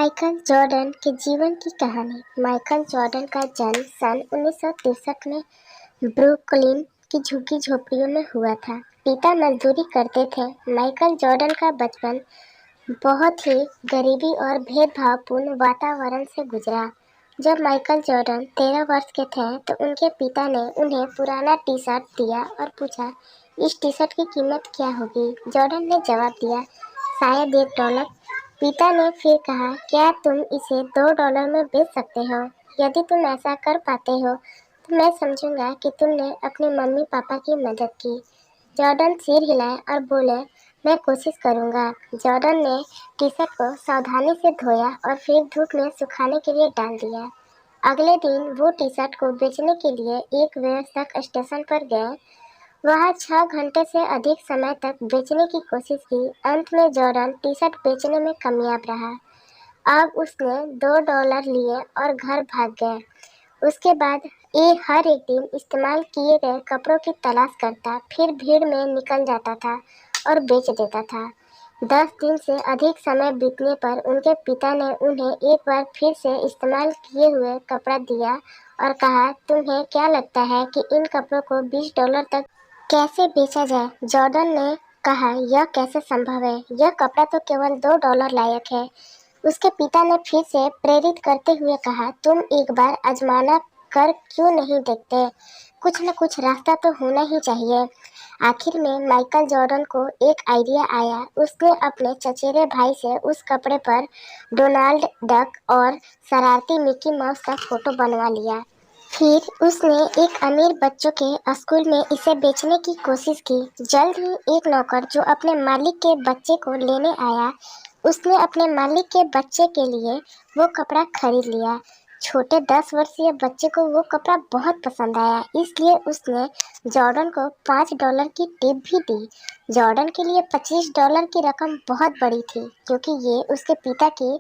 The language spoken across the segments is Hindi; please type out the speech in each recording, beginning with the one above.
माइकल जॉर्डन के जीवन की कहानी। माइकल जॉर्डन का जन्म सन 1963 में ब्रुकलिन की झुग्गी झोपड़ियों में हुआ था। पिता मजदूरी करते थे। माइकल जॉर्डन का बचपन बहुत ही गरीबी और भेदभावपूर्ण वातावरण से गुजरा। जब माइकल जॉर्डन 13 वर्ष के थे तो उनके पिता ने उन्हें पुराना टी शर्ट दिया और पूछा, इस टी शर्ट की कीमत क्या होगी? जॉर्डन ने जवाब दिया, शायद $1। पिता ने फिर कहा, क्या तुम इसे $2 में बेच सकते हो? यदि तुम ऐसा कर पाते हो तो मैं समझूंगा कि तुमने अपने मम्मी पापा की मदद की। जॉर्डन सिर हिलाए और बोले, मैं कोशिश करूंगा। जॉर्डन ने टी शर्ट को सावधानी से धोया और फिर धूप में सुखाने के लिए डाल दिया। अगले दिन वो टी शर्ट को बेचने के लिए एक व्यवस्थक स्टेशन पर गए। वहाँ 6 घंटे से अधिक समय तक बेचने की कोशिश की। अंत में जॉर्डन टी शर्ट बेचने में कामयाब रहा। अब उसने $2 लिए और घर भाग गए। उसके बाद ये हर एक दिन इस्तेमाल किए गए कपड़ों की तलाश करता, फिर भीड़ में निकल जाता था और बेच देता था। 10 दिन से अधिक समय बीतने पर उनके पिता ने उन्हें एक बार फिर से इस्तेमाल किए हुए कपड़ा दिया और कहा, तुम्हें क्या लगता है कि इन कपड़ों को $20 तक कैसे बेचा जाए? जॉर्डन ने कहा, यह कैसे संभव है? यह कपड़ा तो केवल $2 लायक है। उसके पिता ने फिर से प्रेरित करते हुए कहा, तुम एक बार आजमाना कर क्यों नहीं देखते? कुछ न कुछ रास्ता तो होना ही चाहिए। आखिर में माइकल जॉर्डन को एक आइडिया आया। उसने अपने चचेरे भाई से उस कपड़े पर डोनाल्ड डक और शरारती मिकी माउस का फोटो बनवा लिया। फिर उसने एक अमीर बच्चों के स्कूल में इसे बेचने की कोशिश की। जल्द ही एक नौकर जो अपने मालिक के बच्चे को लेने आया, उसने अपने मालिक के बच्चे के लिए वो कपड़ा खरीद लिया। छोटे 10 वर्षीय बच्चे को वो कपड़ा बहुत पसंद आया, इसलिए उसने जॉर्डन को $5 की टिप भी दी। जॉर्डन के लिए $25 की रकम बहुत बड़ी थी, क्योंकि ये उसके पिता की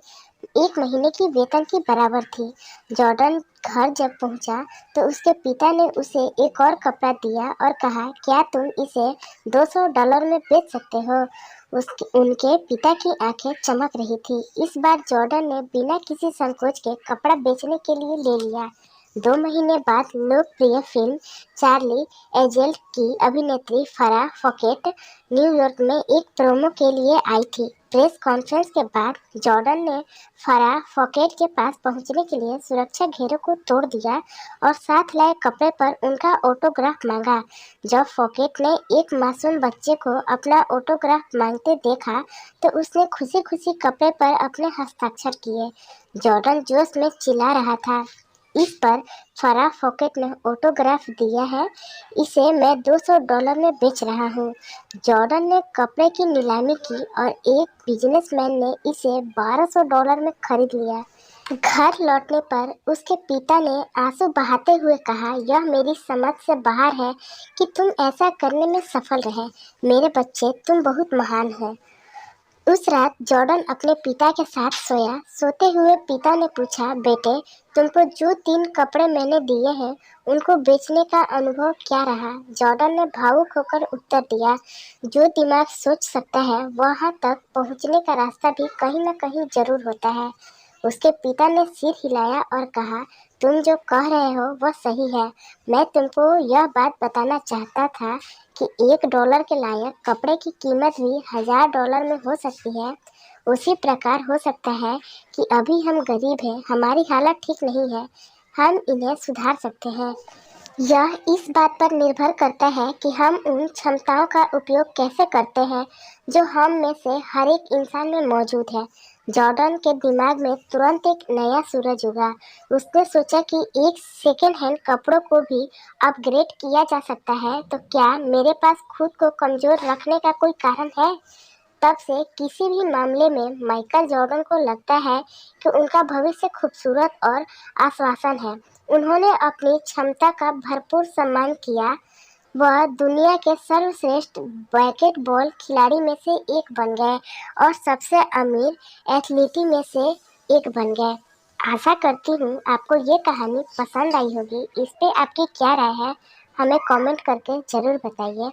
एक महीने की वेतन की बराबर थी। जॉर्डन घर जब पहुंचा तो उसके पिता ने उसे एक और कपड़ा दिया और कहा, क्या तुम इसे $200 में बेच सकते हो? उनके पिता की आंखें चमक रही थी। इस बार जॉर्डन ने बिना किसी संकोच के कपड़ा बेचने के लिए ले लिया। 2 महीने बाद लोकप्रिय फिल्म चार्ली एंजेल की अभिनेत्री फराह फॉकेट न्यूयॉर्क में एक प्रोमो के लिए आई थी। प्रेस कॉन्फ्रेंस के बाद जॉर्डन ने फराह फॉकेट के पास पहुंचने के लिए सुरक्षा घेरों को तोड़ दिया और साथ लाए कपड़े पर उनका ऑटोग्राफ मांगा। जब फॉकेट ने एक मासूम बच्चे को अपना ऑटोग्राफ मांगते देखा तो उसने खुशी खुशी कपड़े पर अपने हस्ताक्षर किए। जॉर्डन जोश में चिल्ला रहा था, इस पर फराह फॉकेट ने ऑटोग्राफ दिया है, इसे मैं $200 में बेच रहा हूँ। जॉर्डन ने कपड़े की नीलामी की और एक बिजनेसमैन ने इसे $1200 में खरीद लिया। घर लौटने पर उसके पिता ने आंसू बहाते हुए कहा, यह मेरी समझ से बाहर है कि तुम ऐसा करने में सफल रहे। मेरे बच्चे, तुम बहुत महान हो। उस रात जॉर्डन अपने पिता के साथ सोया। सोते हुए पिता ने पूछा, बेटे, तुमको जो 3 कपड़े मैंने दिए हैं उनको बेचने का अनुभव क्या रहा? जॉर्डन ने भावुक होकर उत्तर दिया, जो दिमाग सोच सकता है वहां तक पहुंचने का रास्ता भी कहीं न कहीं जरूर होता है। उसके पिता ने सिर हिलाया और कहा, तुम जो कह रहे हो वह सही है। मैं तुमको यह बात बताना चाहता था कि $1 के लायक कपड़े की कीमत भी $1000 में हो सकती है। उसी प्रकार हो सकता है कि अभी हम गरीब हैं, हमारी हालत ठीक नहीं है, हम इन्हें सुधार सकते हैं। यह इस बात पर निर्भर करता है कि हम उन क्षमताओं का उपयोग कैसे करते हैं जो हम में से हर एक इंसान में मौजूद है। जॉर्डन के दिमाग में तुरंत एक नया सूरज उगा। उसने सोचा कि एक सेकेंड हैंड कपड़ों को भी अपग्रेड किया जा सकता है, तो क्या मेरे पास खुद को कमजोर रखने का कोई कारण है? तब से किसी भी मामले में माइकल जॉर्डन को लगता है कि उनका भविष्य खूबसूरत और आश्वासन है। उन्होंने अपनी क्षमता का भरपूर सम्मान किया। वह दुनिया के सर्वश्रेष्ठ बास्केटबॉल खिलाड़ी में से एक बन गए और सबसे अमीर एथलीट में से एक बन गए। आशा करती हूँ आपको ये कहानी पसंद आई होगी। इस पे आपकी क्या राय है? हमें कमेंट करके ज़रूर बताइए।